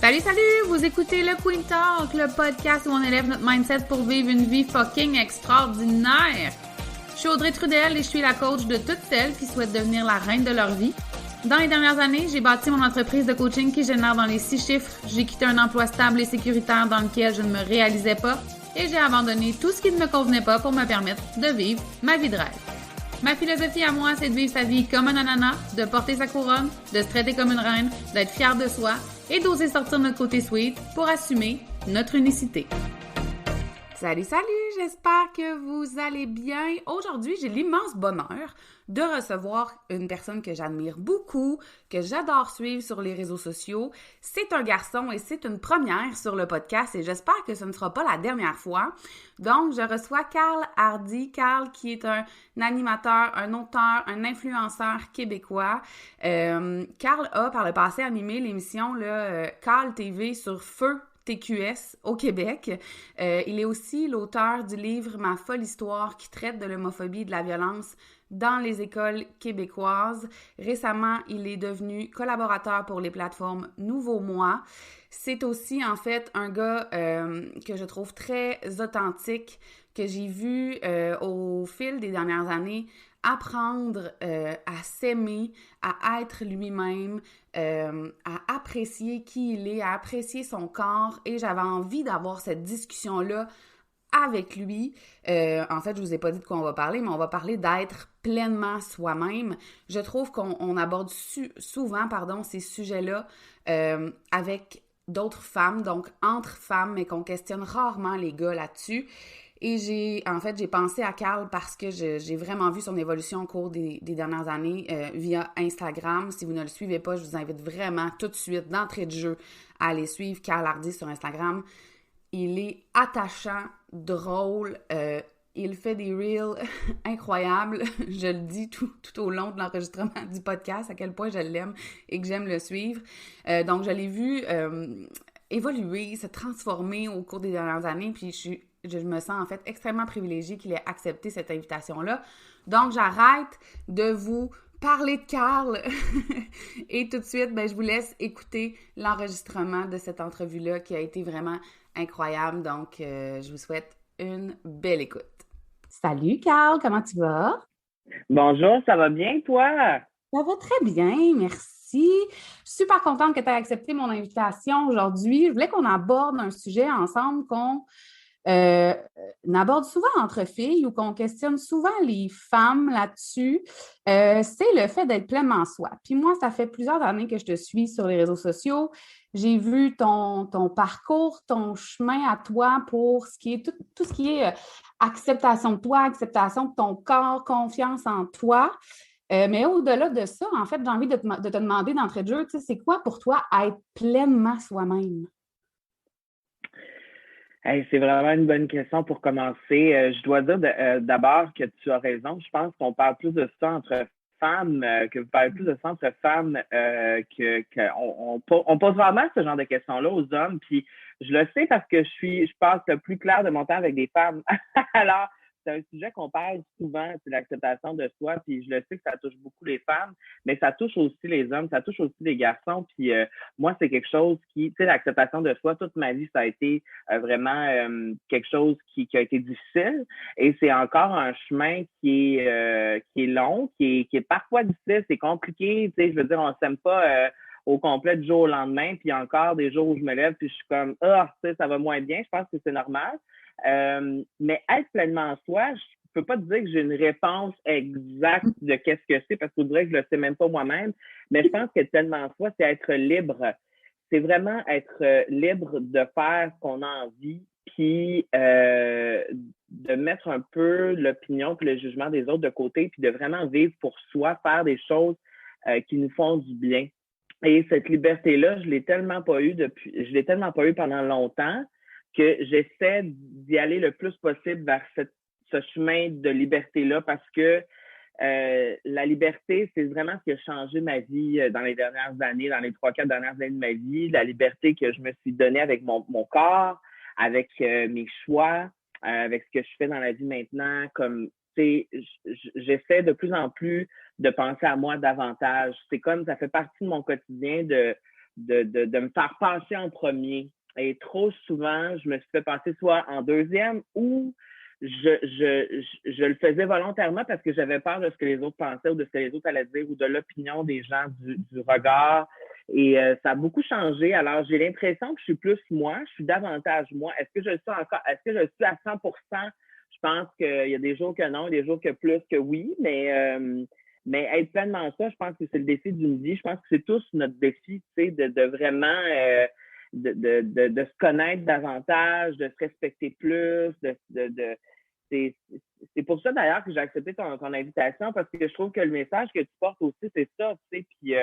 Salut, salut! Vous écoutez le Queen Talk, le podcast où on élève notre mindset pour vivre une vie fucking extraordinaire. Je suis Audrey Trudel et je suis la coach de toutes celles qui souhaitent devenir la reine de leur vie. Dans les dernières années, j'ai bâti mon entreprise de coaching qui génère dans les 6 chiffres. J'ai quitté un emploi stable et sécuritaire dans lequel je ne me réalisais pas et j'ai abandonné tout ce qui ne me convenait pas pour me permettre de vivre ma vie de rêve. Ma philosophie à moi, c'est de vivre sa vie comme un ananas, de porter sa couronne, de se traiter comme une reine, d'être fière de soi et d'oser sortir notre côté sweet pour assumer notre unicité. Salut, salut! J'espère que vous allez bien. Aujourd'hui, j'ai l'immense bonheur de recevoir une personne que j'admire beaucoup, que j'adore suivre sur les réseaux sociaux. C'est un garçon et c'est une première sur le podcast et j'espère que ce ne sera pas la dernière fois. Donc, je reçois Carl Hardy. Carl qui est un animateur, un auteur, un influenceur québécois. Carl a par le passé animé l'émission Carl TV sur Feu TQS au Québec. Il est aussi l'auteur du livre Ma folle histoire qui traite de l'homophobie et de la violence dans les écoles québécoises. Récemment, il est devenu collaborateur pour les plateformes Nouveau Moi. C'est aussi, en fait, un gars que je trouve très authentique, que j'ai vu au fil des dernières années apprendre à s'aimer, à être lui-même, à apprécier qui il est, à apprécier son corps. Et j'avais envie d'avoir cette discussion-là avec lui. En fait, je vous ai pas dit de quoi on va parler, mais on va parler d'être pleinement soi-même. Je trouve qu'on aborde souvent ces sujets-là avec d'autres femmes, donc entre femmes, mais qu'on questionne rarement les gars là-dessus. Et j'ai pensé à Carl parce que j'ai vraiment vu son évolution au cours des dernières années via Instagram. Si vous ne le suivez pas, je vous invite vraiment tout de suite, d'entrée de jeu, à aller suivre Carl Hardy sur Instagram. Il est attachant, drôle, il fait des reels incroyables. Je le dis tout au long de l'enregistrement du podcast, à quel point je l'aime et que j'aime le suivre. Donc, je l'ai vu évoluer, se transformer au cours des dernières années, puis je me sens en fait extrêmement privilégiée qu'il ait accepté cette invitation-là. Donc, j'arrête de vous parler de Carl et tout de suite, je vous laisse écouter l'enregistrement de cette entrevue-là qui a été vraiment incroyable. Donc, je vous souhaite une belle écoute. Salut Carl, comment tu vas? Bonjour, ça va bien, toi? Ça va très bien, merci. Je suis super contente que tu aies accepté mon invitation aujourd'hui. Je voulais qu'on aborde un sujet ensemble qu'on aborde souvent entre filles ou qu'on questionne souvent les femmes là-dessus, c'est le fait d'être pleinement soi. Puis moi, ça fait plusieurs années que je te suis sur les réseaux sociaux. J'ai vu ton parcours, ton chemin à toi pour ce qui est tout ce qui est acceptation de toi, acceptation de ton corps, confiance en toi. Mais au-delà de ça, en fait, j'ai envie de te demander d'entrée de jeu, tu sais, c'est quoi pour toi être pleinement soi-même? Hey, c'est vraiment une bonne question pour commencer. Je dois dire d'abord que tu as raison. Je pense qu'on parle plus de ça entre femmes, que vous parlez plus de ça entre femmes on pose vraiment ce genre de questions-là aux hommes. Puis je le sais parce que je passe le plus clair de mon temps avec des femmes. Alors, c'est un sujet qu'on parle souvent, c'est l'acceptation de soi. Puis je le sais que ça touche beaucoup les femmes, mais ça touche aussi les hommes, ça touche aussi les garçons. Puis moi, c'est quelque chose qui, tu sais, l'acceptation de soi, toute ma vie, ça a été vraiment quelque chose qui a été difficile. Et c'est encore un chemin qui est long, qui est parfois difficile, c'est compliqué. Tu sais, je veux dire, on s'aime pas au complet du jour au lendemain. Puis il y a encore des jours où je me lève puis je suis comme, tu sais, ça va moins bien. Je pense que c'est normal. Mais être pleinement soi, je peux pas te dire que j'ai une réponse exacte de qu'est-ce que c'est parce qu'on dirait que je le sais même pas moi-même. Mais je pense que être pleinement soi, c'est être libre. C'est vraiment être libre de faire ce qu'on a envie, puis de mettre un peu l'opinion puis le jugement des autres de côté, puis de vraiment vivre pour soi, faire des choses qui nous font du bien. Et cette liberté-là, je l'ai tellement pas eu pendant longtemps que j'essaie d'y aller le plus possible vers ce chemin de liberté-là parce que la liberté, c'est vraiment ce qui a changé ma vie dans les dernières années, dans les 3-4 dernières années de ma vie. La liberté que je me suis donnée avec mon corps, avec mes choix, avec ce que je fais dans la vie maintenant. Comme, tu sais, j'essaie de plus en plus de penser à moi davantage. C'est comme, ça fait partie de mon quotidien de de me faire passer en premier. Et trop souvent, je me suis fait passer soit en deuxième ou je le faisais volontairement parce que j'avais peur de ce que les autres pensaient ou de ce que les autres allaient dire ou de l'opinion des gens, du regard. Et ça a beaucoup changé. Alors, j'ai l'impression que je suis plus moi, je suis davantage moi. Est-ce que je le suis encore? Est-ce que je le suis à 100%? Je pense qu'il y a des jours que non, des jours que plus que oui, mais être pleinement ça, je pense que c'est le défi d'une vie. Je pense que c'est tous notre défi, tu sais, de vraiment de se connaître davantage, de se respecter plus, c'est pour ça d'ailleurs que j'ai accepté ton invitation parce que je trouve que le message que tu portes aussi, c'est ça, tu sais, puis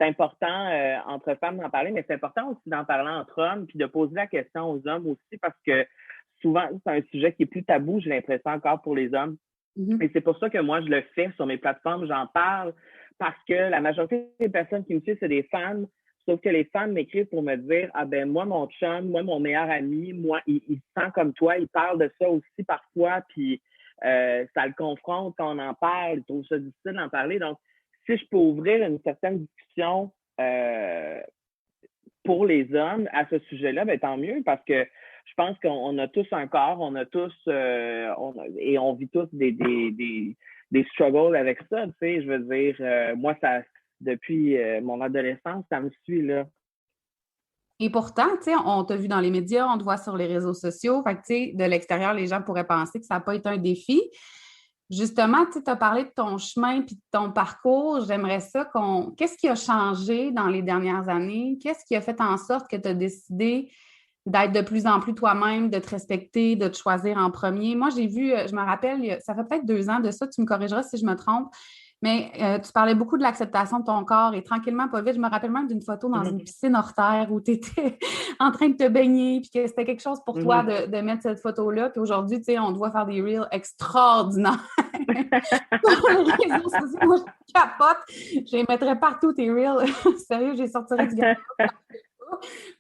c'est important entre femmes d'en parler, mais c'est important aussi d'en parler entre hommes, puis de poser la question aux hommes aussi parce que souvent, c'est un sujet qui est plus tabou, j'ai l'impression encore pour les hommes. Et c'est pour ça que moi, je le fais sur mes plateformes, j'en parle parce que la majorité des personnes qui me suivent, c'est des femmes. Sauf que les femmes m'écrivent pour me dire, ah ben moi, mon chum, moi, mon meilleur ami, moi, il se sent comme toi, il parle de ça aussi parfois, puis ça le confronte quand on en parle, il trouve ça difficile d'en parler. Donc, si je peux ouvrir une certaine discussion pour les hommes à ce sujet-là, ben tant mieux, parce que je pense qu'on a tous un corps, on a tous et on vit tous des struggles avec ça, tu sais, je veux dire, moi, ça depuis mon adolescence, ça me suit, là. Et pourtant, tu sais, on t'a vu dans les médias, on te voit sur les réseaux sociaux. Fait que, tu sais, de l'extérieur, les gens pourraient penser que ça n'a pas été un défi. Justement, tu as parlé de ton chemin puis de ton parcours. J'aimerais ça qu'on... Qu'est-ce qui a changé dans les dernières années? Qu'est-ce qui a fait en sorte que tu as décidé d'être de plus en plus toi-même, de te respecter, de te choisir en premier? Moi, j'ai vu, je me rappelle, ça fait peut-être 2 ans de ça, tu me corrigeras si je me trompe, mais tu parlais beaucoup de l'acceptation de ton corps et tranquillement, pas vite, je me rappelle même d'une photo dans une piscine hors terre où tu étais en train de te baigner puis que c'était quelque chose pour toi de mettre cette photo-là. Puis aujourd'hui, tu sais, on doit faire des reels extraordinaires. Sur les réseaux sociaux, moi, je capote. Je les mettrais partout, tes reels. Sérieux, j'ai sortirais du garde.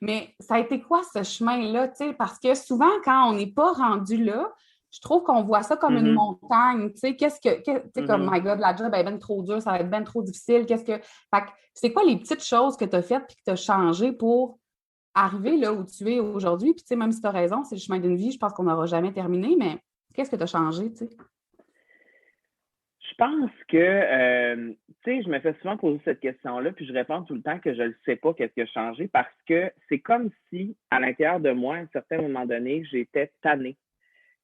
Mais ça a été quoi ce chemin-là? Tu sais, parce que souvent, quand on n'est pas rendu là, je trouve qu'on voit ça comme une montagne. Tu sais, comme, my God, la job est bien trop dure, ça va être bien trop difficile. Fait que c'est quoi les petites choses que tu as faites et que tu as changées pour arriver là où tu es aujourd'hui? Puis, tu sais, même si tu as raison, c'est le chemin d'une vie, je pense qu'on n'aura jamais terminé, mais qu'est-ce que tu as changé, tu sais? Je pense que, tu sais, je me fais souvent poser cette question-là, puis je réponds tout le temps que je ne sais pas qu'est-ce qui a changé parce que c'est comme si, à l'intérieur de moi, à un certain moment donné, j'étais tannée.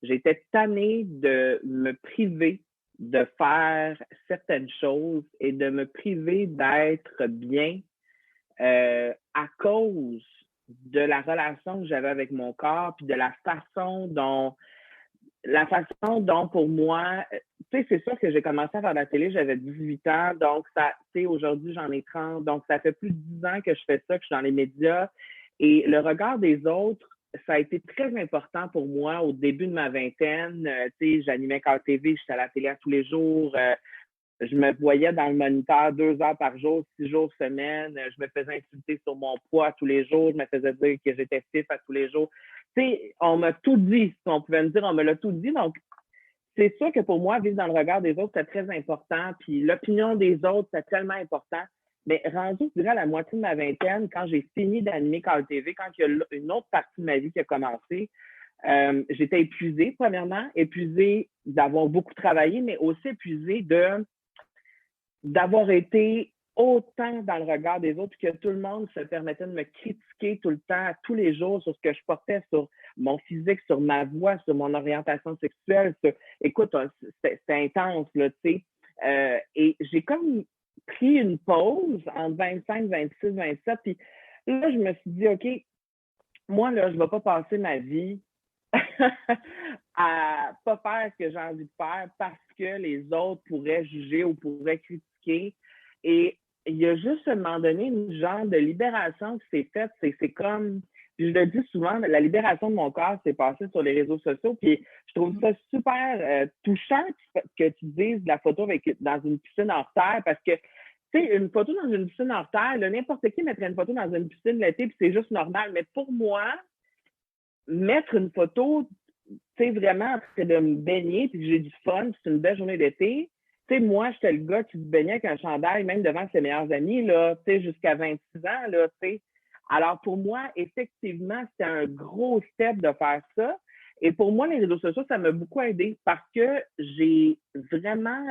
J'étais tannée de me priver de faire certaines choses et de me priver d'être bien à cause de la relation que j'avais avec mon corps, puis de la façon dont pour moi, tu sais, c'est sûr que j'ai commencé à faire de la télé, j'avais 18 ans, donc ça, tu sais, aujourd'hui j'en ai 30, donc ça fait plus de 10 ans que je fais ça, que je suis dans les médias. Et le regard des autres, ça a été très important pour moi au début de ma vingtaine. Tu sais, j'animais Call TV, j'étais à la télé à tous les jours. Je me voyais dans le moniteur 2 heures par jour, 6 jours semaine. Je me faisais insulter sur mon poids tous les jours. Je me faisais dire que j'étais stiff à tous les jours. Tu sais, on m'a tout dit. Si on pouvait me dire, on me l'a tout dit. Donc, c'est sûr que pour moi, vivre dans le regard des autres, c'est très important. Puis l'opinion des autres, c'est tellement important. Mais rendu, je dirais, à la moitié de ma vingtaine, quand j'ai fini d'animer Call TV, quand il y a une autre partie de ma vie qui a commencé, j'étais épuisée, premièrement, épuisée d'avoir beaucoup travaillé, mais aussi épuisée d'avoir été autant dans le regard des autres que tout le monde se permettait de me critiquer tout le temps, tous les jours, sur ce que je portais, sur mon physique, sur ma voix, sur mon orientation sexuelle. Écoute, c'est intense, là, tu sais. Et j'ai comme pris une pause entre 25, 26, 27, puis là, je me suis dit, OK, moi, là, je ne vais pas passer ma vie à pas faire ce que j'ai envie de faire parce que les autres pourraient juger ou pourraient critiquer. Et il y a juste à un moment donné une genre de libération qui s'est faite. C'est comme, je le dis souvent, la libération de mon corps s'est passée sur les réseaux sociaux. Puis je trouve ça super touchant que tu dises de la photo dans une piscine hors terre parce que, tu sais, une photo dans une piscine hors terre, n'importe qui mettrait une photo dans une piscine l'été puis c'est juste normal. Mais pour moi, mettre une photo, tu sais, vraiment en train de me baigner puis que j'ai du fun, c'est une belle journée d'été, tu sais, moi, j'étais le gars qui se baignait avec un chandail, même devant ses meilleurs amis, là, tu sais, jusqu'à 26 ans, là, tu sais. Alors, pour moi, effectivement, c'était un gros step de faire ça. Et pour moi, les réseaux sociaux, ça m'a beaucoup aidé parce que j'ai vraiment,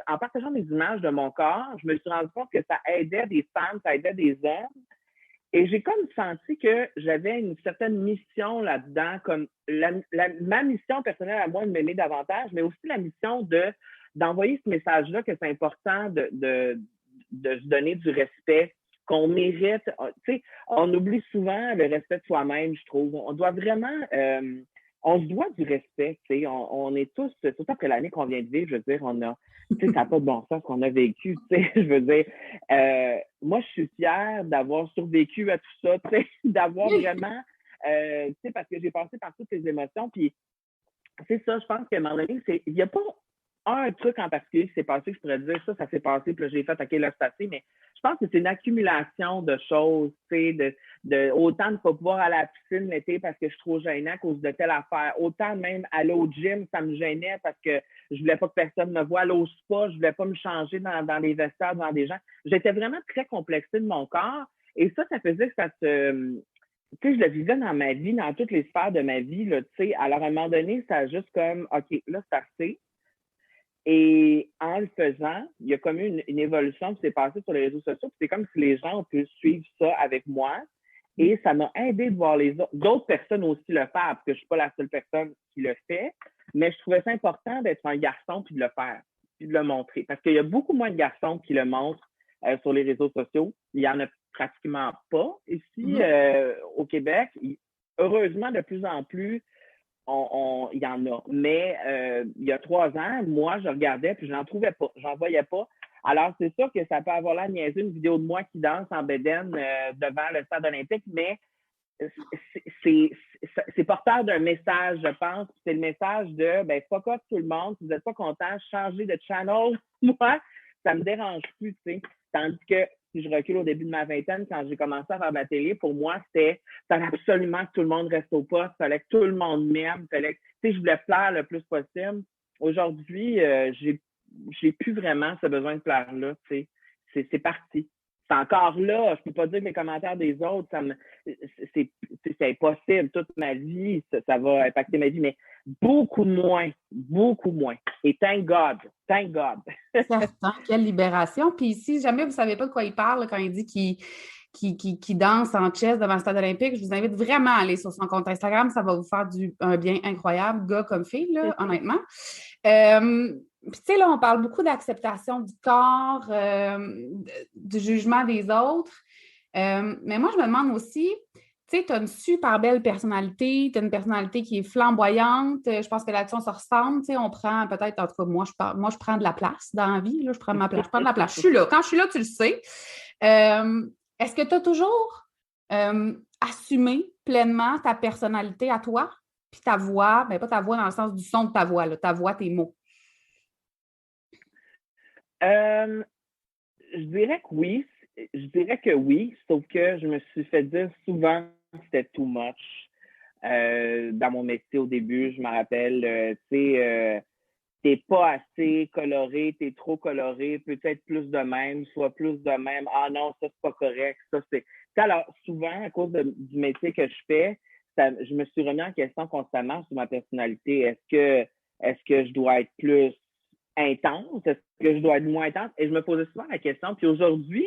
en partageant des images de mon corps, je me suis rendu compte que ça aidait des femmes, ça aidait des hommes. Et j'ai comme senti que j'avais une certaine mission là-dedans, comme ma mission personnelle à moi de m'aimer davantage, mais aussi la mission d'envoyer ce message-là que c'est important de se donner du respect, qu'on mérite. Tu sais, on oublie souvent le respect de soi-même, je trouve. On doit vraiment, on se doit du respect, tu sais. On est tous, surtout après l'année qu'on vient de vivre, je veux dire, on a, tu sais, ça n'a pas de bon sens qu'on a vécu, tu sais, je veux dire. Moi, je suis fière d'avoir survécu à tout ça, tu sais, d'avoir vraiment, tu sais, parce que j'ai passé par toutes les émotions, puis c'est ça, je pense qu'à un moment donné, il n'y a pas un truc en particulier qui s'est passé, que je pourrais dire ça s'est passé, puis là, j'ai fait, OK, là, c'est passé, mais je pense que c'est une accumulation de choses, tu sais, autant de ne pas pouvoir aller à la piscine l'été parce que je suis trop gênée à cause de telle affaire, autant même aller au gym, ça me gênait parce que je voulais pas que personne me voie, aller au spa, je voulais pas me changer dans les vestiaires devant des gens. J'étais vraiment très complexée de mon corps, et ça faisait que ça se... Tu sais, je le vivais dans ma vie, dans toutes les sphères de ma vie, là, tu sais. Alors, à un moment donné, ça a juste comme, OK, là, c'est assez. Et en le faisant, il y a comme une évolution qui s'est passée sur les réseaux sociaux. C'est comme si les gens ont pu suivre ça avec moi. Et ça m'a aidé de voir d'autres personnes aussi le faire, parce que je ne suis pas la seule personne qui le fait. Mais je trouvais ça important d'être un garçon puis de le faire, puis de le montrer. Parce qu'il y a beaucoup moins de garçons qui le montrent sur les réseaux sociaux. Il n'y en a pratiquement pas ici au Québec. Heureusement, de plus en plus, il y en a. Mais il y a 3 ans, moi, je regardais puis je n'en trouvais pas. J'en voyais pas. Alors, c'est sûr que ça peut avoir l'air niaiseux, une vidéo de moi qui danse en bédaine devant le stade olympique, mais c'est porteur d'un message, je pense. C'est le message de, ben, fuck off tout le monde. Si vous n'êtes pas content, changez de channel. Moi, ça me dérange plus, tu sais. Tandis que si je recule au début de ma vingtaine, quand j'ai commencé à faire ma télé, pour moi, il fallait absolument que tout le monde reste au poste, il fallait que tout le monde m'aime, tu sais, je voulais plaire le plus possible. Aujourd'hui, j'ai plus vraiment ce besoin de plaire-là, tu sais. C'est parti. C'est encore là. Je peux pas dire que les commentaires des autres, c'est impossible. Toute ma vie, ça va impacter ma vie, mais beaucoup moins. Beaucoup moins. Et thank God. Thank God. Certain, quelle libération. Puis si jamais vous ne savez pas de quoi il parle quand il dit qu'il danse en chess devant le stade olympique, je vous invite vraiment à aller sur son compte Instagram. Ça va vous faire un bien incroyable, gars comme fille, là, honnêtement. Puis, tu sais, là, on parle beaucoup d'acceptation du corps, du jugement des autres. Mais moi, je me demande aussi, tu sais, tu as une super belle personnalité, tu as une personnalité qui est flamboyante. Je pense que là-dessus, on se ressemble. Tu sais, on prend peut-être, en tout cas, moi, je prends de la place dans la vie. Là, je prends ma place, je prends de la place. Je suis là. Quand je suis là, tu le sais. Est-ce que tu as toujours assumé pleinement ta personnalité à toi? Puis ta voix, ben pas ta voix dans le sens du son de ta voix, là, ta voix, tes mots. Je dirais que oui. Je dirais que oui, sauf que je me suis fait dire souvent que c'était too much. Dans mon métier au début, je me rappelle, tu sais, t'es pas assez coloré, t'es trop coloré, peut-être plus de même, soit plus de même. Ah non, ça c'est pas correct, ça c'est. Alors, souvent, à cause du métier que je fais, je me suis remis en question constamment sur ma personnalité. Est-ce que je dois être plus intense? Est-ce que je dois être moins intense? Et je me posais souvent la question. Puis aujourd'hui,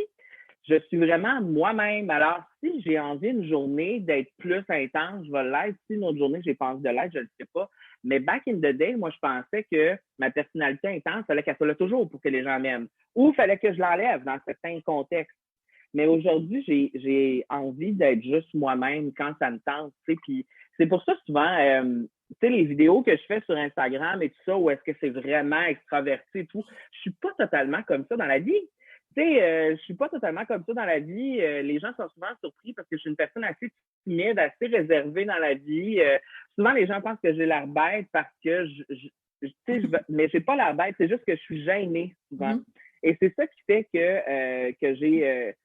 je suis vraiment moi-même. Alors, si j'ai envie une journée d'être plus intense, je vais l'être. Si une autre journée, j'ai pas envie de l'être, je ne le sais pas. Mais back in the day, moi, je pensais que ma personnalité intense, il fallait qu'elle soit là toujours pour que les gens m'aiment. Ou il fallait que je l'enlève dans certains contextes. Mais aujourd'hui, j'ai envie d'être juste moi-même quand ça me tente. Tu sais, puis c'est pour ça souvent, tu sais, les vidéos que je fais sur Instagram et tout ça, où est-ce que c'est vraiment extraverti et tout, je suis pas totalement comme ça dans la vie. Tu sais, je suis pas totalement comme ça dans la vie. Les gens sont souvent surpris parce que je suis une personne assez timide, assez réservée dans la vie. Souvent, les gens pensent que j'ai l'air bête parce que mais j'ai pas l'air bête, c'est juste que je suis gênée souvent. Et c'est ça qui fait que j'ai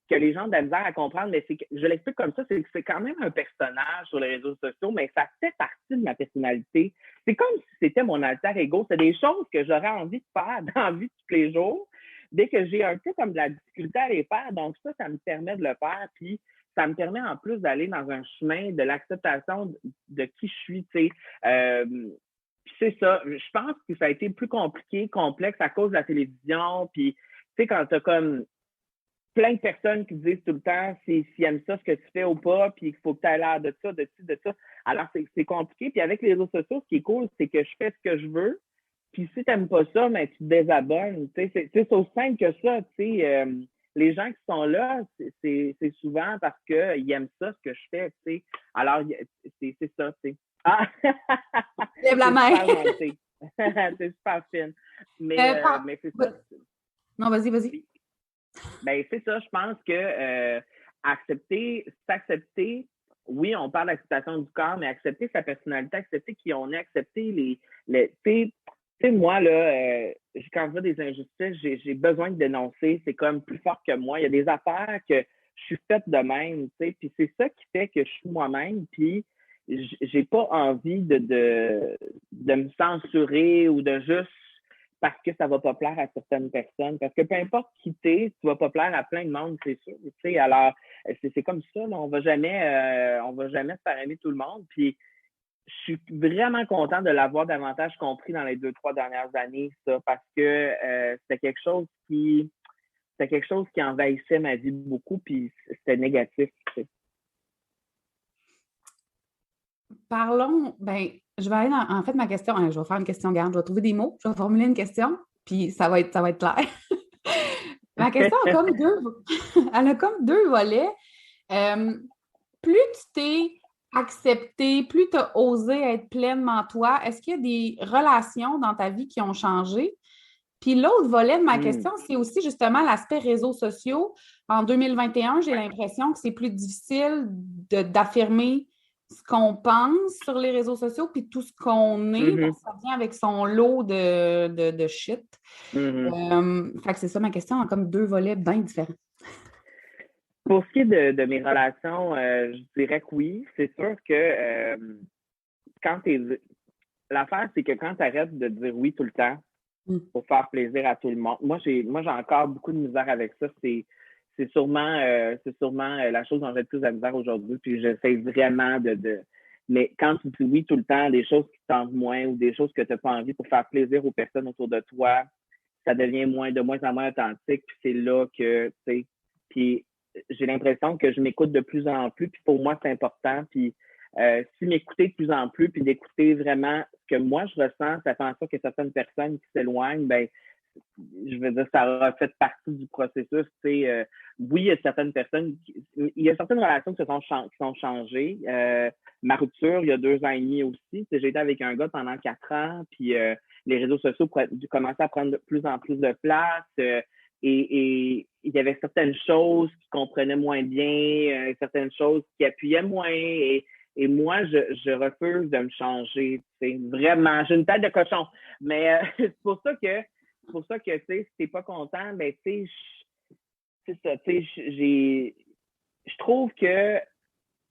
que les gens ont de la misère à comprendre, mais je l'explique comme ça, c'est que c'est quand même un personnage sur les réseaux sociaux, mais ça fait partie de ma personnalité. C'est comme si c'était mon alter ego. C'est des choses que j'aurais envie de faire dans la vie tous les jours, dès que j'ai un peu comme de la difficulté à les faire. Donc ça me permet de le faire. Puis ça me permet en plus d'aller dans un chemin de l'acceptation de qui je suis, tu sais. Puis c'est ça. Je pense que ça a été plus compliqué, complexe à cause de la télévision. Puis, tu sais, quand t'as comme plein de personnes qui disent tout le temps s'ils aiment ça, ce que tu fais ou pas, puis qu'il faut que tu aies l'air de ça, de ci, de ça. Alors, c'est compliqué. Puis avec les réseaux sociaux, ce qui est cool, c'est que je fais ce que je veux. Puis si tu n'aimes pas ça, mais tu te désabonnes. C'est aussi simple que ça. Les gens qui sont là, c'est souvent parce qu'ils aiment ça, ce que je fais. T'sais. Alors, c'est ça. T'sais. Ah! Lève la main. C'est super fine. Mais c'est ça. Non, vas-y. Ben, c'est ça, je pense que s'accepter, oui, on parle d'acceptation du corps, mais accepter sa personnalité, accepter qui on est, accepter tu sais, moi, là, quand je vois des injustices, j'ai besoin de dénoncer, c'est comme plus fort que moi. Il y a des affaires que je suis faite de même, tu sais, puis c'est ça qui fait que je suis moi-même, puis j'ai pas envie de me censurer ou de juste parce que ça va pas plaire à certaines personnes. Parce que peu importe qui t'es, tu vas pas plaire à plein de monde, c'est sûr. Tu sais, alors, c'est comme ça, là, on va jamais se faire aimer tout le monde. Puis, je suis vraiment content de l'avoir davantage compris dans les 2-3 dernières années, ça, parce que c'était quelque chose qui envahissait ma vie beaucoup, puis c'était négatif. Tu sais. Parlons, je vais aller en fait, ma question, je vais faire une question garde, je vais trouver des mots, je vais formuler une question, puis ça va être clair. Ma question a comme elle a comme deux volets. Plus tu t'es accepté, plus tu as osé être pleinement toi, est-ce qu'il y a des relations dans ta vie qui ont changé? Puis l'autre volet de ma question, c'est aussi justement l'aspect réseaux sociaux. En 2021, j'ai l'impression que c'est plus difficile d'affirmer ce qu'on pense sur les réseaux sociaux, puis tout ce qu'on est, parce que ça vient avec son lot de shit. Fait que c'est ça ma question, en comme deux volets bien différents. Pour ce qui est de mes relations, je dirais que oui. C'est sûr que l'affaire, c'est que quand tu arrêtes de dire oui tout le temps pour faire plaisir à tout le monde, moi j'ai encore beaucoup de misère avec ça. C'est sûrement la chose dont j'ai le plus de misère aujourd'hui. Puis j'essaie vraiment mais quand tu dis oui tout le temps, des choses qui te tentent moins ou des choses que tu n'as pas envie pour faire plaisir aux personnes autour de toi, ça devient de moins en moins authentique. Puis c'est là que, tu sais, puis j'ai l'impression que je m'écoute de plus en plus. Puis pour moi, c'est important. Puis si m'écouter de plus en plus, puis d'écouter vraiment ce que moi je ressens, ça fait en sorte que certaines personnes qui s'éloignent, ben je veux dire, ça aura fait partie du processus. Oui, il y a certaines personnes, il y a certaines relations qui sont changées. Ma rupture, il y a 2 ans et demi aussi. J'ai été avec un gars pendant 4 ans, puis les réseaux sociaux commençaient à prendre de plus en plus de place. Et il y avait certaines choses qui comprenaient moins bien, certaines choses qui appuyaient moins. Et moi, je refuse de me changer. Vraiment, j'ai une tête de cochon. Mais c'est pour ça que tu sais, si t'es pas content, ben tu sais, c'est ça, tu sais, je trouve que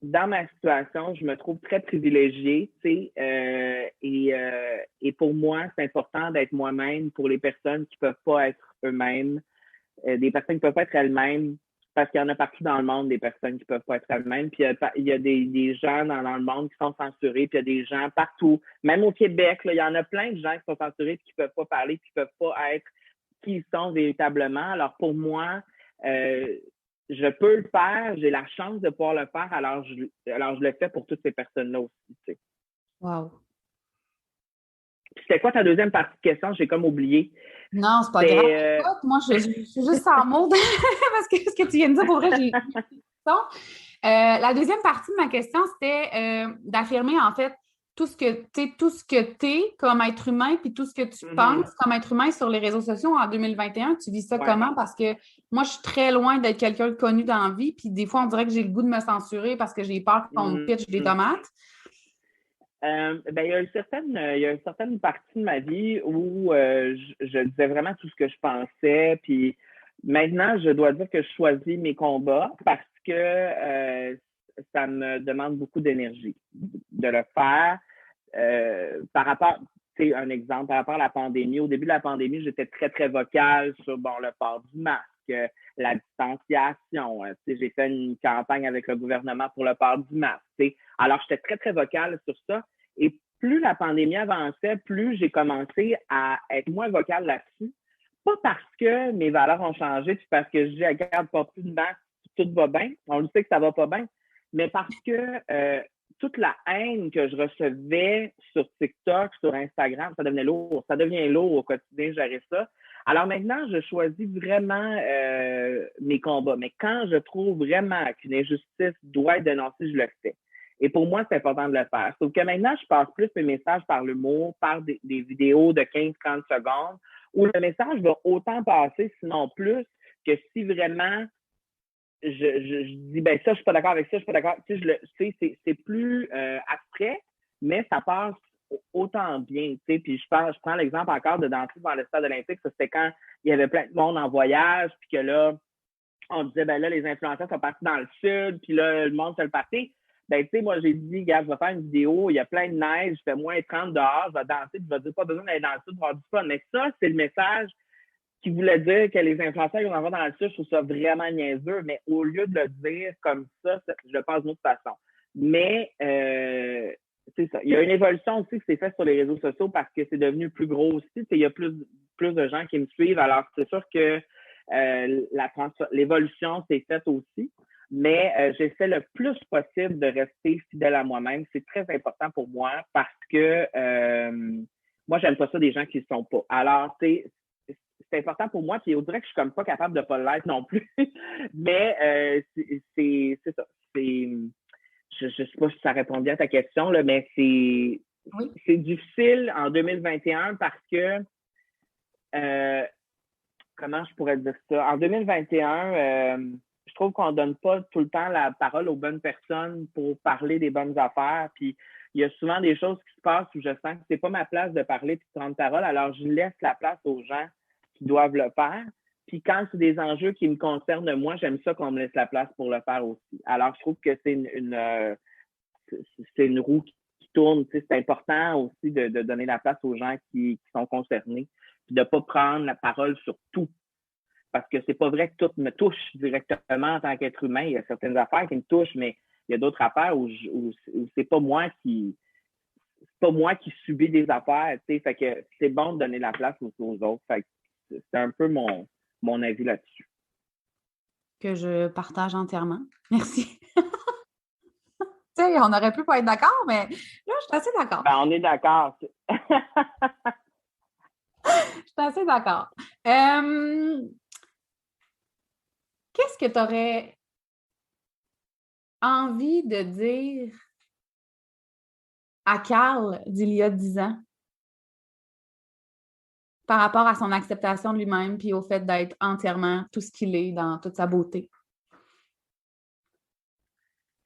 dans ma situation, je me trouve très privilégiée, tu sais, et pour moi, c'est important d'être moi-même pour les personnes qui peuvent pas être eux-mêmes, des personnes qui peuvent pas être elles-mêmes, parce qu'il y en a partout dans le monde des personnes qui peuvent pas être elles-mêmes, puis il y a des gens dans le monde qui sont censurés, puis il y a des gens partout, même au Québec, là, il y en a plein de gens qui sont censurés, puis qui peuvent pas parler, puis qui peuvent pas être qui ils sont véritablement. Alors pour moi, je peux le faire, j'ai la chance de pouvoir le faire, alors je le fais pour toutes ces personnes-là aussi. Tu sais. Wow. C'était quoi ta deuxième partie de question? J'ai comme oublié. Non, c'est pas grave. Écoute, moi, je suis juste sans mots parce que ce que tu viens de dire, pour vrai, j'ai la deuxième partie de ma question, c'était d'affirmer, en fait, tout ce que tu es comme être humain, puis tout ce que tu penses comme être humain sur les réseaux sociaux en 2021. Tu vis ça comment? Parce que moi, je suis très loin d'être quelqu'un de connu dans la vie, puis des fois, on dirait que j'ai le goût de me censurer parce que j'ai peur qu'on me pitche des tomates. Ben, il y a une certaine partie de ma vie où je disais vraiment tout ce que je pensais, puis Maintenant, je dois dire que je choisis mes combats parce que ça me demande beaucoup d'énergie de le faire. Par rapport, c'est un exemple, par rapport à la pandémie. Au début de la pandémie, j'étais très, très vocale sur le port du masque, la distanciation. J'ai fait une campagne avec le gouvernement pour le port du masque. Alors, j'étais très, très vocale sur ça. Et plus la pandémie avançait, plus j'ai commencé à être moins vocale là-dessus. Pas parce que mes valeurs ont changé, puis parce que je dis, regarde, pas plus de masque, tout va bien. On le sait que ça va pas bien. Mais parce que toute la haine que je recevais sur TikTok, sur Instagram, ça devenait lourd. Ça devient lourd au quotidien, gérer ça. Alors maintenant, je choisis vraiment mes combats. Mais quand je trouve vraiment qu'une injustice doit être dénoncée, je le fais. Et pour moi, c'est important de le faire. Sauf que maintenant, je passe plus mes messages par l'humour, par des vidéos de 15-30 secondes, où le message va autant passer, sinon plus, que si vraiment je dis, ben ça, je suis pas d'accord avec ça, je suis pas d'accord. Tu sais, c'est plus abstrait, mais ça passe autant bien. Tu sais, puis je prends l'exemple encore de danser dans le stade olympique. Ça, c'était quand il y avait plein de monde en voyage, puis que là, on disait, ben là, les influenceurs sont partis dans le sud, puis là, le monde se le partait. Ben, tu sais, moi, j'ai dit, gars, je vais faire une vidéo, il y a plein de neige, je fais moins 30 dehors, je vais danser, puis je vais dire, pas besoin d'aller dans le sud pour avoir du fun. Mais ça, c'est le message qui voulait dire que les influenceurs vont avoir dans le sud, je trouve ça vraiment niaiseux, mais au lieu de le dire comme ça, je le pense d'une autre façon. Mais c'est ça. Il y a une évolution aussi qui s'est faite sur les réseaux sociaux parce que c'est devenu plus gros aussi. Il y a plus de gens qui me suivent. Alors, c'est sûr que l'évolution s'est faite aussi. Mais j'essaie le plus possible de rester fidèle à moi-même. C'est très important pour moi parce que moi, j'aime pas ça des gens qui ne sont pas. Alors, c'est important pour moi, puis on dirait que je suis comme pas capable de pas l'être non plus. Mais c'est ça. Je sais pas si ça répond bien à ta question, là, mais c'est difficile en 2021 parce que comment je pourrais dire ça? En 2021, je trouve qu'on donne pas tout le temps la parole aux bonnes personnes pour parler des bonnes affaires. Puis il y a souvent des choses qui se passent où je sens que c'est pas ma place de parler et de prendre parole. Alors je laisse la place aux gens qui doivent le faire. Puis quand c'est des enjeux qui me concernent moi, j'aime ça qu'on me laisse la place pour le faire aussi. Alors je trouve que c'est une roue qui tourne. Tu sais, c'est important aussi de donner la place aux gens qui sont concernés, puis de ne pas prendre la parole sur tout. Parce que c'est pas vrai que tout me touche directement en tant qu'être humain. Il y a certaines affaires qui me touchent, mais il y a d'autres affaires où c'est pas moi qui subis des affaires. Tu sais, fait que c'est bon de donner la place aux autres. Fait que c'est un peu mon avis là-dessus. Que je partage entièrement. Merci. Tu sais, on aurait pu pas être d'accord, mais là, je suis assez d'accord. Ben, on est d'accord. Je suis assez d'accord. Qu'est-ce que tu aurais envie de dire à Carl d'il y a 10 ans par rapport à son acceptation de lui-même puis au fait d'être entièrement tout ce qu'il est dans toute sa beauté?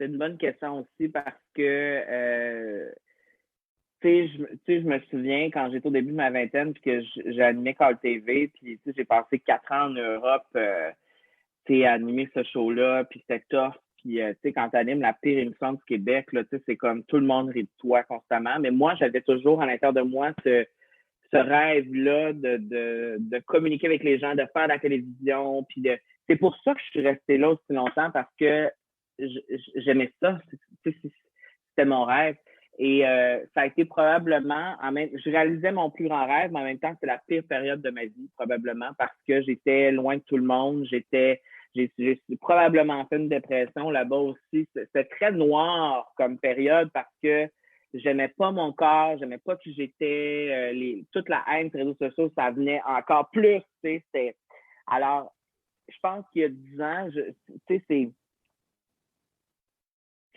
C'est une bonne question aussi parce que je me souviens quand j'étais au début de ma vingtaine puis que j'ai animé Call TV, puis j'ai passé 4 ans en Europe à animer ce show-là, puis c'était tough. Puis quand tu animes la pire émission du Québec, là, c'est comme tout le monde rit de toi constamment. Mais moi, j'avais toujours à l'intérieur de moi ce rêve-là de communiquer avec les gens, de faire de la télévision. Puis c'est pour ça que je suis restée là aussi longtemps parce que j'aimais ça. C'était mon rêve. Et ça a été probablement, je réalisais mon plus grand rêve, mais en même temps, c'est la pire période de ma vie, probablement, parce que j'étais loin de tout le monde. J'ai probablement fait une dépression là-bas aussi. C'était très noir comme période parce que j'aimais pas mon corps, j'aimais pas qui j'étais. Toute la haine des réseaux sociaux, ça venait encore plus. Alors, je pense qu'il y a 10 ans,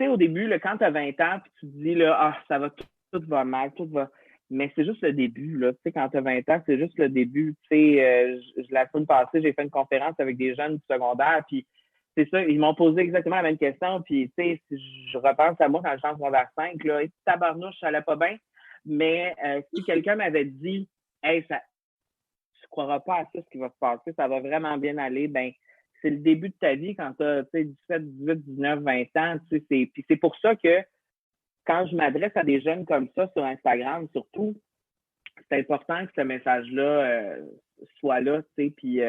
au début, là, quand tu as 20 ans, puis tu te dis, là, ça va, tout va mal, tout va. Mais c'est juste le début, là. Tu sais, quand tu as 20 ans, c'est juste le début. Tu sais, la semaine passée, j'ai fait une conférence avec des jeunes du secondaire, puis c'est ça, ils m'ont posé exactement la même question, puis tu sais, je repense à moi quand j'étais en secondaire 5, là, et tabarnouche, ça allait pas bien. Mais si quelqu'un m'avait dit, hey, tu croiras pas à ça, ce qui va se passer, ça va vraiment bien aller. Ben, c'est le début de ta vie quand tu as 17, 18, 19, 20 ans. Puis c'est pour ça que quand je m'adresse à des jeunes comme ça sur Instagram, surtout, c'est important que ce message-là soit là, tu sais. Puis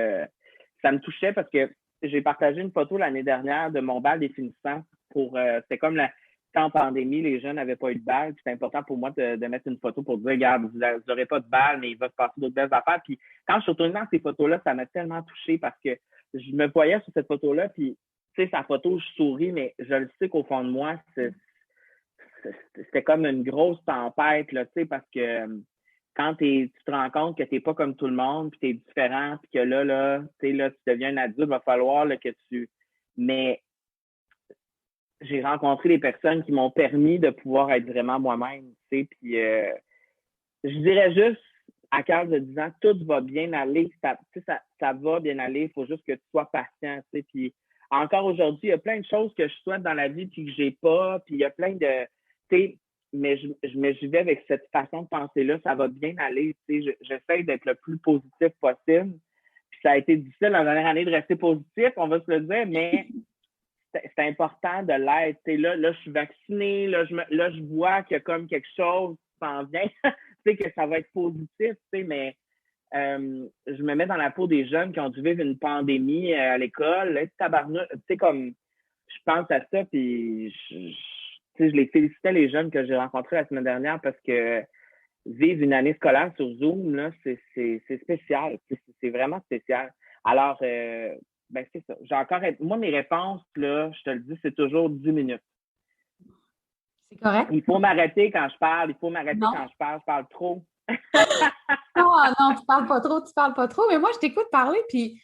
ça me touchait parce que j'ai partagé une photo l'année dernière de mon bal des finissants c'était comme en pandémie, les jeunes n'avaient pas eu de bal. C'est important pour moi de mettre une photo pour dire, regarde, vous n'aurez pas de bal, mais il va se passer d'autres belles affaires. Puis quand je suis retournée dans ces photos-là, ça m'a tellement touchée parce que je me voyais sur cette photo-là, puis tu sais, sa photo, je souris, mais je le sais qu'au fond de moi, c'était comme une grosse tempête, là, tu sais, parce que quand tu te rends compte que tu n'es pas comme tout le monde, puis tu es différent, puis que là, tu deviens un adulte, il va falloir là, que tu... Mais j'ai rencontré des personnes qui m'ont permis de pouvoir être vraiment moi-même, tu sais, puis je dirais juste, à cœur de 10 ans, tout va bien aller, ça va bien aller, il faut juste que tu sois patient, tu sais, puis encore aujourd'hui, il y a plein de choses que je souhaite dans la vie puis que j'ai pas, puis il y a plein de, tu sais, mais je vais avec cette façon de penser-là, ça va bien aller, tu sais, j'essaie d'être le plus positif possible, puis ça a été difficile la dernière année de rester positif, on va se le dire, mais c'est important de l'être. Là, je suis vaccinée, là, je vois qu'il y a comme quelque chose qui s'en vient, que ça va être positif, mais je me mets dans la peau des jeunes qui ont dû vivre une pandémie à l'école. Comme je pense à ça, puis je les félicitais, les jeunes que j'ai rencontrés la semaine dernière, parce que vivre une année scolaire sur Zoom, là, c'est spécial. C'est vraiment spécial. Alors, ben c'est ça. Moi, mes réponses, là, je te le dis, c'est toujours 10 minutes. C'est correct? Il faut m'arrêter quand je parle. Je parle trop. Non, tu parles pas trop. Mais moi, je t'écoute parler, puis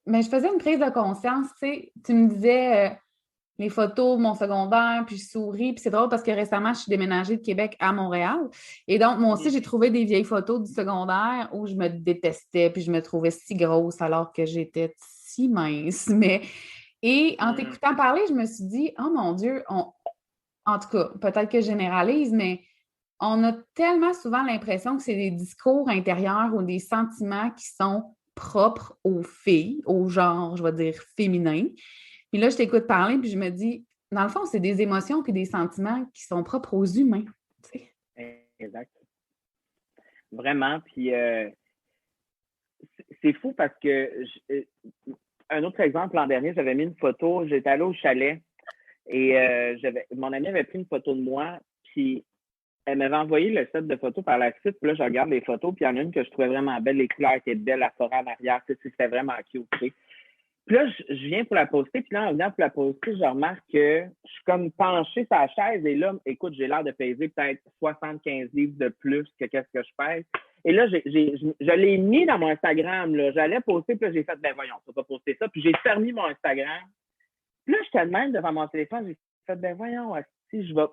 mais je faisais une prise de conscience, tu sais. Tu me disais les photos de mon secondaire, puis je souris, puis c'est drôle parce que récemment, je suis déménagée de Québec à Montréal. Et donc, moi aussi, j'ai trouvé des vieilles photos du secondaire où je me détestais, puis je me trouvais si grosse alors que j'étais si mince. Et en t'écoutant parler, je me suis dit, oh mon Dieu, en tout cas, peut-être que je généralise, mais on a tellement souvent l'impression que c'est des discours intérieurs ou des sentiments qui sont propres aux filles, au genre, je vais dire, féminin. Puis là, je t'écoute parler, puis je me dis, dans le fond, c'est des émotions puis des sentiments qui sont propres aux humains. Tu sais. Exact. Vraiment. Puis c'est fou parce que un autre exemple, l'an dernier, j'avais mis une photo, j'étais allée au chalet et mon amie avait pris une photo de moi, puis elle m'avait envoyé le set de photos par la suite, puis là, je regarde les photos, puis il y en a une que je trouvais vraiment belle, les couleurs étaient belles, la forêt en arrière, c'était vraiment cute, tu sais. Puis là, je viens pour la poster, puis là, en venant pour la poster, je remarque que je suis comme penchée sur la chaise, et là, écoute, j'ai l'air de peser peut-être 75 livres de plus que qu'est-ce que je pèse. Et là, je l'ai mis dans mon Instagram, là. J'allais poster, puis là, j'ai fait, ben voyons, on va pas poster ça. Puis j'ai fermé mon Instagram. Puis là, j'étais de même devant mon téléphone, j'ai fait, ben voyons, si je vais...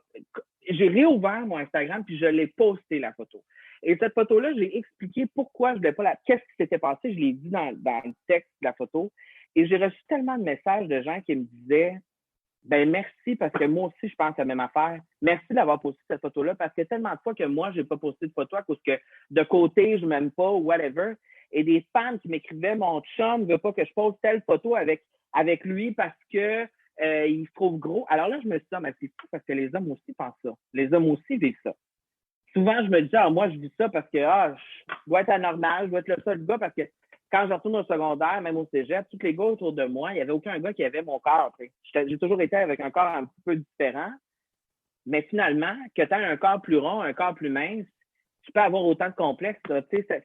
J'ai réouvert mon Instagram, puis je l'ai posté, la photo. Et cette photo-là, j'ai expliqué pourquoi je voulais pas qu'est-ce qui s'était passé, je l'ai dit dans le texte de la photo. Et j'ai reçu tellement de messages de gens qui me disaient, ben merci, parce que moi aussi, je pense à la même affaire. Merci d'avoir posté cette photo-là, parce que tellement de fois que moi, je n'ai pas posté de photo à cause que de côté, je ne m'aime pas ou whatever. Et des fans qui m'écrivaient, mon chum ne veut pas que je pose telle photo avec lui parce que il se trouve gros. Alors là, je me suis dit, mais c'est fou parce que les hommes aussi pensent ça. Les hommes aussi vivent ça. Souvent, je me dis, moi, je vis ça parce que je dois être anormal, je dois être le seul gars parce que quand je retourne au secondaire, même au cégep, tous les gars autour de moi, il n'y avait aucun gars qui avait mon corps. J'ai toujours été avec un corps un petit peu différent. Mais finalement, que tu aies un corps plus rond, un corps plus mince, tu peux avoir autant de complexes.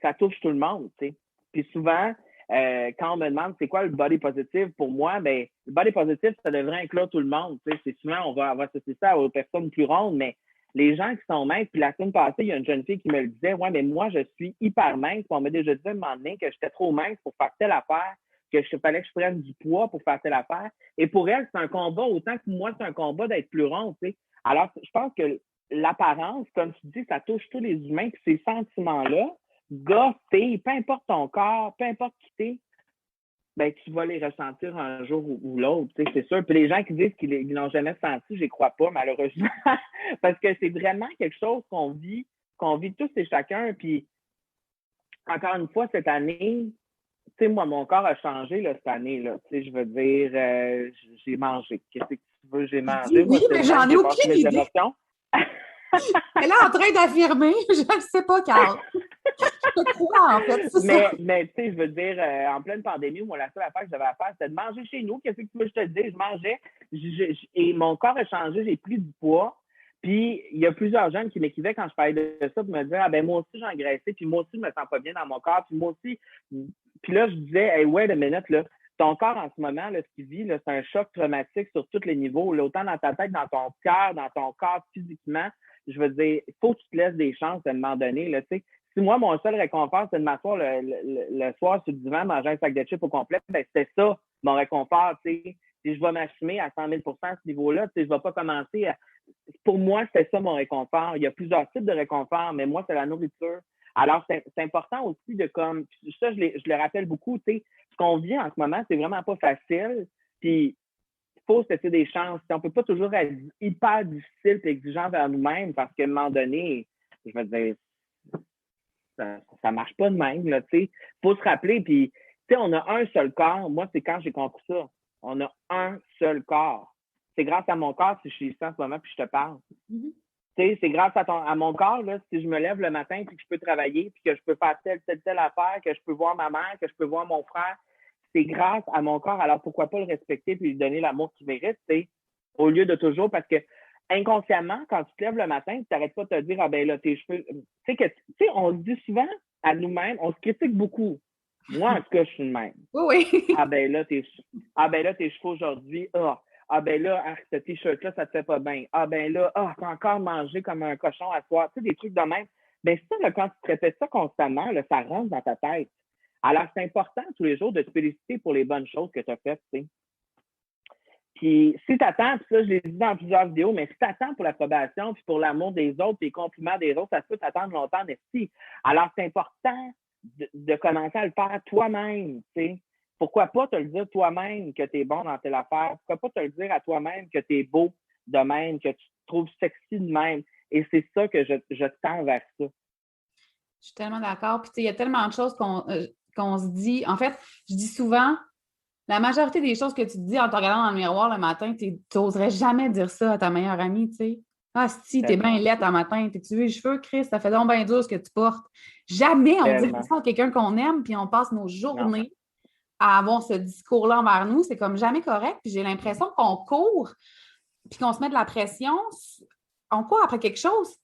Ça touche tout le monde. T'sais. Puis souvent, quand on me demande c'est quoi le body positive, pour moi, ben, le body positive, ça devrait inclure tout le monde. C'est souvent, on va associer ça aux personnes plus rondes, mais les gens qui sont minces, puis la semaine passée, il y a une jeune fille qui me le disait, ouais, mais moi, je suis hyper mince. On m'a déjà dit à un moment donné que j'étais trop mince pour faire telle affaire, que fallait que je prenne du poids pour faire telle affaire. Et pour elle, c'est un combat autant que moi, c'est un combat d'être plus rond, tu sais. Alors, je pense que l'apparence, comme tu dis, ça touche tous les humains, puis ces sentiments-là, gars, fille, peu importe ton corps, peu importe qui t'es, ben, tu vas les ressentir un jour ou l'autre, tu sais, c'est sûr. Puis les gens qui disent qu'ils l'ont jamais senti, je n'y crois pas, malheureusement, parce que c'est vraiment quelque chose qu'on vit tous et chacun. Puis encore une fois, cette année, tu sais, moi, mon corps a changé là, cette année. Là. Tu sais, je veux dire, j'ai mangé. Qu'est-ce que tu veux, j'ai mangé? Moi, Oui, c'est mais le même, j'en ai j'ai passé aucune mes idée. émotions. Elle est en train d'affirmer, je ne sais pas, Carl. Je te crois, en fait, c'est ça. mais tu sais, je veux dire, en pleine pandémie, moi, la seule affaire que je devais faire, c'était de manger chez nous. Qu'est-ce que tu veux que je te dise? Je mangeais. Et mon corps a changé, j'ai pris du poids. Puis, il y a plusieurs jeunes qui m'écrivaient quand je parlais de ça pour me dire, ah ben moi aussi, j'ai engraissé, puis moi aussi, je me sens pas bien dans mon corps, puis moi aussi. Puis là, je disais, hey, wait a minute, là, ton corps en ce moment, là, ce qu'il vit, là, c'est un choc traumatique sur tous les niveaux, là, autant dans ta tête, dans ton cœur, dans ton corps, physiquement. Je veux dire, il faut que tu te laisses des chances à un moment donné, là, tu sais. Si moi, mon seul réconfort, c'est de m'asseoir le soir sur le divan, manger un sac de chips au complet, ben c'était ça, mon réconfort, tu sais. Si je vais m'assumer à 100 000 à ce niveau-là, tu sais, je ne vais pas commencer à... Pour moi, c'est ça mon réconfort. Il y a plusieurs types de réconfort, mais moi, c'est la nourriture. Alors, c'est important aussi de comme... Ça, je le rappelle beaucoup, tu sais, ce qu'on vit en ce moment, c'est vraiment pas facile. Puis, il faut se laisser des chances. On ne peut pas toujours être hyper difficile et exigeant vers nous-mêmes parce qu'à un moment donné, je veux dire, ça marche pas de même, là, tu sais. Faut se rappeler, puis, tu sais, on a un seul corps. Moi, c'est quand j'ai compris ça. On a un seul corps. C'est grâce à mon corps si je suis ici en ce moment puis je te parle. Mm-hmm. Tu sais, c'est grâce à mon corps, là, si je me lève le matin puis que je peux travailler puis que je peux faire telle affaire, que je peux voir ma mère, que je peux voir mon frère, c'est grâce à mon corps. Alors, pourquoi pas le respecter puis lui donner l'amour qu'il mérite, tu sais, au lieu de toujours, parce que inconsciemment, quand tu te lèves le matin, tu n'arrêtes pas de te dire, ah ben là, tes cheveux, tu sais, on se dit souvent à nous-mêmes, on se critique beaucoup. Moi, en tout cas, je suis le même. Oui, oui. Ah ben là, tes cheveux aujourd'hui, ah ben là, ce t-shirt-là, ça te fait pas bien. Ah ben là, t'as encore mangé comme un cochon à soir. Tu sais, des trucs de même. Ben ça, là, quand tu te répètes ça constamment, là, ça rentre dans ta tête. Alors, c'est important tous les jours de te féliciter pour les bonnes choses que tu as faites, tu sais. Puis si tu attends, puis ça, je l'ai dit dans plusieurs vidéos, mais si tu attends pour l'approbation, puis pour l'amour des autres, puis les compliments des autres, ça peut t'attendre longtemps, mais si. Alors, c'est important de commencer à le faire toi-même, tu sais. Pourquoi pas te le dire toi-même que tu es bon dans telle affaire? Pourquoi pas te le dire à toi-même que tu es beau de même, que tu te trouves sexy de même? Et c'est ça que je tends vers ça. Je suis tellement d'accord. Puis, tu sais, il y a tellement de choses qu'on se dit. En fait, je dis souvent, la majorité des choses que tu te dis en te regardant dans le miroir le matin, tu n'oserais jamais dire ça à ta meilleure amie, tu sais. Ah, si, t'es bien laide un matin, t'es-tu vu les cheveux, Chris, ça fait donc bien dur ce que tu portes. Jamais on dit ça à quelqu'un qu'on aime, puis on passe nos journées à avoir ce discours-là envers nous. C'est comme jamais correct. Puis j'ai l'impression qu'on court, puis qu'on se met de la pression. On court après quelque chose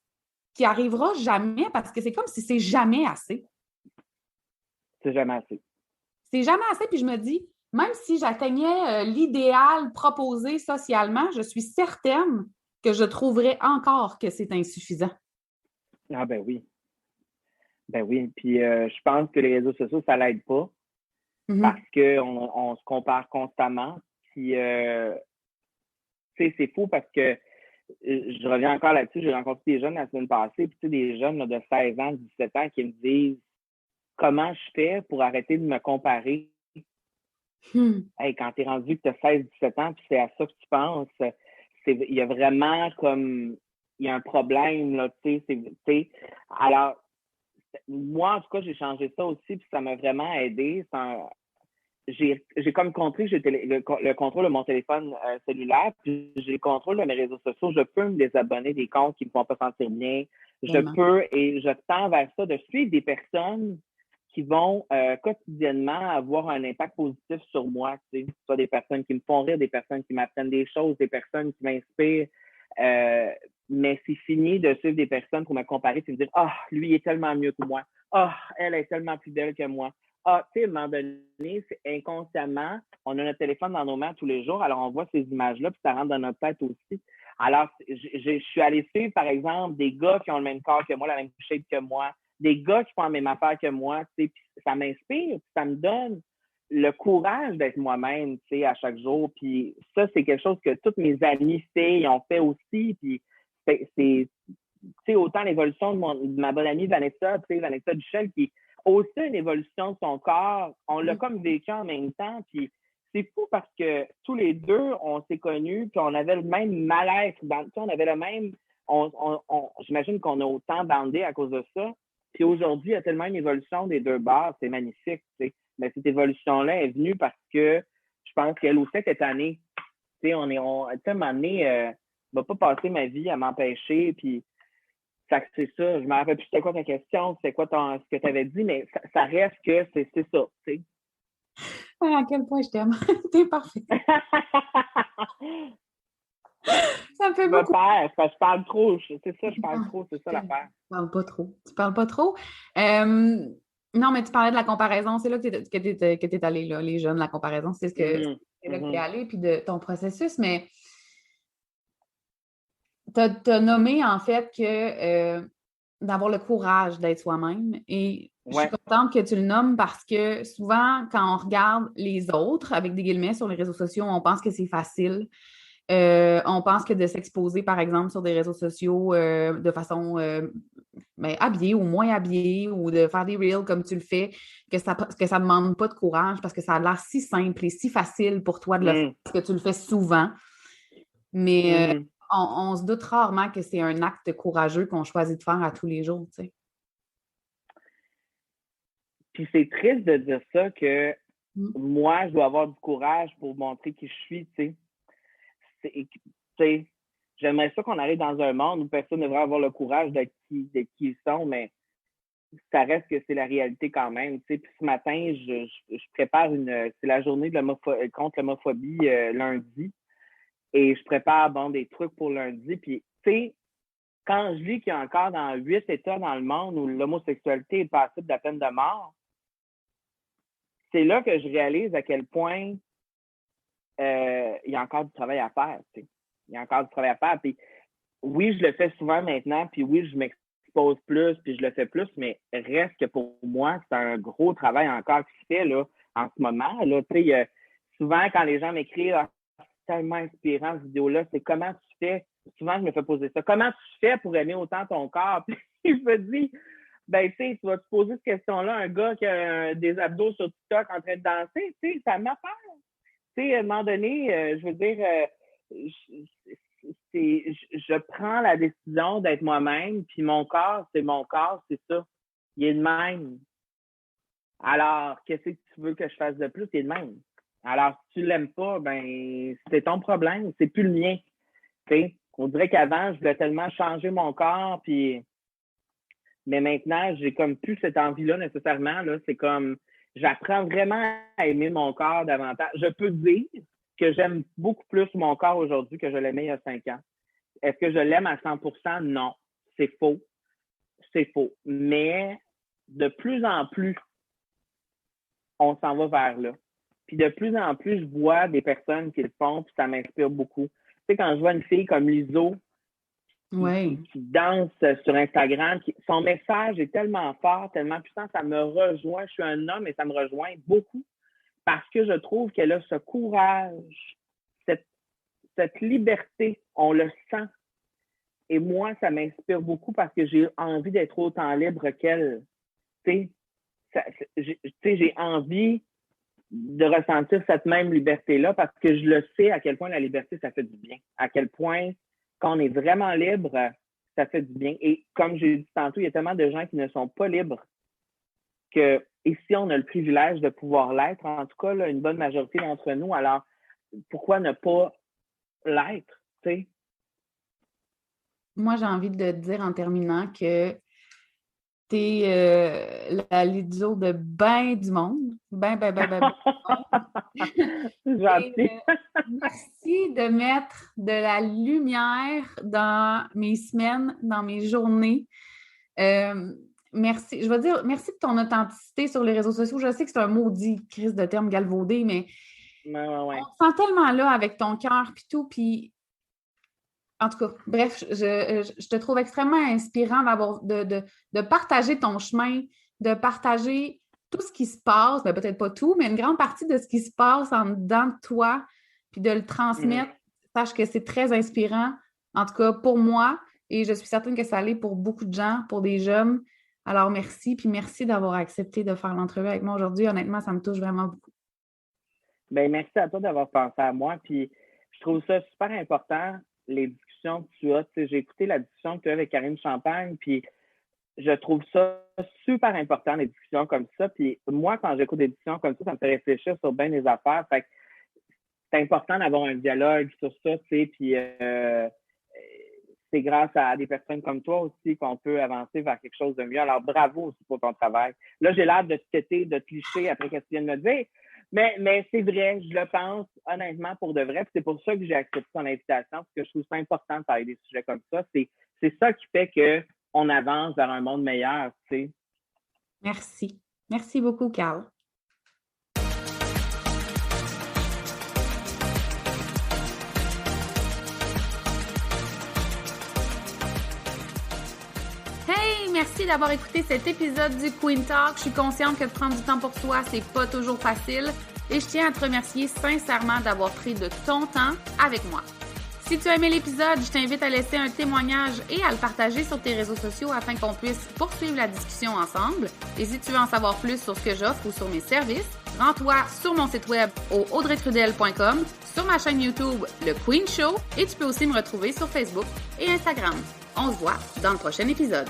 qui arrivera jamais parce que c'est comme si c'est jamais assez. C'est jamais assez. C'est jamais assez, puis je me dis, même si j'atteignais l'idéal proposé socialement, je suis certaine que je trouverais encore que c'est insuffisant. Ah ben oui. Ben oui. Puis je pense que les réseaux sociaux, ça l'aide pas. Mm-hmm. Parce qu'on se compare constamment. Puis, tu sais, c'est fou parce que je reviens encore là-dessus. J'ai rencontré des jeunes la semaine passée, puis tu sais, des jeunes là, de 16 ans, 17 ans qui me disent comment je fais pour arrêter de me comparer. Hey, quand tu es rendu que tu as 16-17 ans, puis c'est à ça que tu penses, il y a vraiment comme, il y a un problème, là, tu sais. Alors, moi, en tout cas, j'ai changé ça aussi, puis ça m'a vraiment aidé. J'ai comme compris que j'ai le contrôle de mon téléphone cellulaire, puis j'ai le contrôle de mes réseaux sociaux. Je peux me désabonner des comptes qui ne me font pas sentir bien. Je peux, et je tends vers ça, de suivre des personnes qui vont quotidiennement avoir un impact positif sur moi. Tu sais, soit des personnes qui me font rire, des personnes qui m'apprennent des choses, des personnes qui m'inspirent. Mais c'est fini de suivre des personnes pour me comparer et me dire « Ah, lui est tellement mieux que moi. Ah, elle est tellement plus belle que moi. » Ah, tu sais, à un moment donné, c'est inconsciemment, on a notre téléphone dans nos mains tous les jours, alors on voit ces images-là, puis ça rentre dans notre tête aussi. Alors, je suis allée suivre, par exemple, des gars qui ont le même corps que moi, la même shape que moi, des gars qui font la même affaire que moi, tu sais, puis ça m'inspire, puis ça me donne le courage d'être moi-même, tu sais, à chaque jour. Puis ça, c'est quelque chose que toutes mes amies filles ont fait aussi, puis c'est tu sais, autant l'évolution de ma bonne amie Vanessa, tu sais, Vanessa Duchel, qui aussi une évolution de son corps, on l'a comme vécu en même temps, puis c'est fou parce que tous les deux, on s'est connus, puis on avait le même mal-être, on avait le même, j'imagine qu'on a autant bandé à cause de ça, Puis aujourd'hui, il y a tellement une évolution des deux bords, c'est magnifique, tu sais. Mais cette évolution-là est venue parce que je pense qu'elle aussi était tannée. Tu sais, tu sais, à un moment donné, je vais pas passer ma vie à m'empêcher, puis ça, c'est ça. Je me rappelle plus c'était quoi ta question, c'était quoi ce que tu avais dit, mais ça reste que c'est ça, tu sais. Ah, à quel point je t'aime. T'es parfait. Ça me fait Je me beaucoup. perds, parce que je parle trop. C'est ça, je parle trop, c'est ça l'affaire. Tu parles pas trop. Tu parles pas trop. Non, mais tu parlais de la comparaison. C'est là que tu es allé, là, les jeunes, la comparaison. Mhm, C'est là que tu es mhm. allé, puis de ton processus. Mais tu as nommé, en fait, que d'avoir le courage d'être soi-même. Et je suis Ouais. contente que tu le nommes parce que souvent, quand on regarde les autres, avec des guillemets, sur les réseaux sociaux, on pense que c'est facile. On pense que de s'exposer, par exemple, sur des réseaux sociaux de façon habillée ou moins habillée ou de faire des reels comme tu le fais, que ça ne demande pas de courage parce que ça a l'air si simple et si facile pour toi de le faire Mm, parce que tu le fais souvent. Mais mhm. on se doute rarement que c'est un acte courageux qu'on choisit de faire à tous les jours, tu sais. Puis c'est triste de dire ça que Mm. moi, je dois avoir du courage pour montrer qui je suis, tu sais. Tu sais, j'aimerais ça qu'on arrive dans un monde où personne ne devrait avoir le courage d'être qui ils sont, mais ça reste que c'est la réalité quand même. Tu sais. Puis ce matin, je prépare c'est la journée contre l'homophobie lundi. Et je prépare des trucs pour lundi. Puis, tu sais, quand je lis qu'il y a encore dans 8 États dans le monde où l'homosexualité est passible de la peine de mort, c'est là que je réalise à quel point il y a encore du travail à faire. Tu sais. Il y a encore du travail à faire. Puis, oui, je le fais souvent maintenant, puis oui, je m'expose plus, puis je le fais plus, mais reste que pour moi, c'est un gros travail encore qui se fait là, en ce moment. Là, tu sais, souvent, quand les gens m'écrivent ah, c'est tellement inspirant, cette vidéo-là, c'est comment tu fais. Souvent, je me fais poser ça. Comment tu fais pour aimer autant ton corps? Puis je me dis, ben, tu sais, tu vas te poser cette question-là, un gars qui a des abdos sur TikTok en train de danser, tu sais, ça m'appelle. Tu sais, à un moment donné, je veux dire, je prends la décision d'être moi-même, puis mon corps, c'est ça. Il est de même. Alors, qu'est-ce que tu veux que je fasse de plus? Il est de même. Alors, si tu l'aimes pas, ben, c'est ton problème, c'est plus le mien. T'sais? On dirait qu'avant, je voulais tellement changer mon corps, puis mais maintenant, j'ai comme plus cette envie-là nécessairement. Là. C'est comme j'apprends vraiment à aimer mon corps davantage. Je peux dire que j'aime beaucoup plus mon corps aujourd'hui que je l'aimais il y a 5 ans. Est-ce que je l'aime à 100%? Non. C'est faux. C'est faux. Mais de plus en plus, on s'en va vers là. Puis de plus en plus, je vois des personnes qui le font, puis ça m'inspire beaucoup. Tu sais, quand je vois une fille comme Liso Oui. qui danse sur Instagram, son message est tellement fort, tellement puissant, ça me rejoint. Je suis un homme et ça me rejoint beaucoup parce que je trouve qu'elle a ce courage, cette liberté, on le sent. Et moi, ça m'inspire beaucoup parce que j'ai envie d'être autant libre qu'elle. Tu sais, j'ai envie de ressentir cette même liberté-là parce que je le sais à quel point la liberté, ça fait du bien. À quel point, quand on est vraiment libre, ça fait du bien. Et comme j'ai dit tantôt, il y a tellement de gens qui ne sont pas libres que ici, on a le privilège de pouvoir l'être. En tout cas, là, une bonne majorité d'entre nous. Alors, pourquoi ne pas l'être, tu sais? Moi, j'ai envie de te dire en terminant que t'es la Lidio de ben du monde. Ben. C'est Et gentil. merci de mettre de la lumière dans mes semaines, dans mes journées. Merci. Je veux dire, merci de ton authenticité sur les réseaux sociaux. Je sais que c'est un maudit crise de terme galvaudé, mais on Ouais. te sent tellement là avec ton cœur puis tout. Puis, en tout cas, bref, je te trouve extrêmement inspirant de partager ton chemin, de partager tout ce qui se passe, ben, peut-être pas tout, mais une grande partie de ce qui se passe en dedans de toi, puis de le transmettre. Mm-hmm. Sache que c'est très inspirant, en tout cas pour moi, et je suis certaine que ça l'est pour beaucoup de gens, pour des jeunes. Alors merci, puis merci d'avoir accepté de faire l'entrevue avec moi aujourd'hui. Honnêtement, ça me touche vraiment beaucoup. Ben, merci à toi d'avoir pensé à moi. Puis, je trouve ça super important, les discussions que tu as. Tu sais, j'ai écouté la discussion que tu as avec Karine Champagne, puis je trouve ça super important, les discussions comme ça. Puis moi, quand j'écoute des discussions comme ça me fait réfléchir sur bien des affaires. Fait que c'est important d'avoir un dialogue sur ça, tu sais. Puis c'est grâce à des personnes comme toi aussi qu'on peut avancer vers quelque chose de mieux. Alors, bravo aussi pour ton travail. Là, j'ai l'air de te têter, de te licher après ce que tu viens de me dire. Mais c'est vrai, je le pense honnêtement pour de vrai. Puis c'est pour ça que j'ai accepté ton invitation, parce que je trouve ça important de parler des sujets comme ça. C'est ça qui fait qu'on avance vers un monde meilleur, tu sais. Merci. Merci beaucoup, Carl. Hey, merci d'avoir écouté cet épisode du Queen Talk. Je suis consciente que de prendre du temps pour toi, c'est pas toujours facile. Et je tiens à te remercier sincèrement d'avoir pris de ton temps avec moi. Si tu as aimé l'épisode, je t'invite à laisser un témoignage et à le partager sur tes réseaux sociaux afin qu'on puisse poursuivre la discussion ensemble. Et si tu veux en savoir plus sur ce que j'offre ou sur mes services, rends-toi sur mon site web au audreytrudel.com, sur ma chaîne YouTube Le Queen Show et tu peux aussi me retrouver sur Facebook et Instagram. On se voit dans le prochain épisode.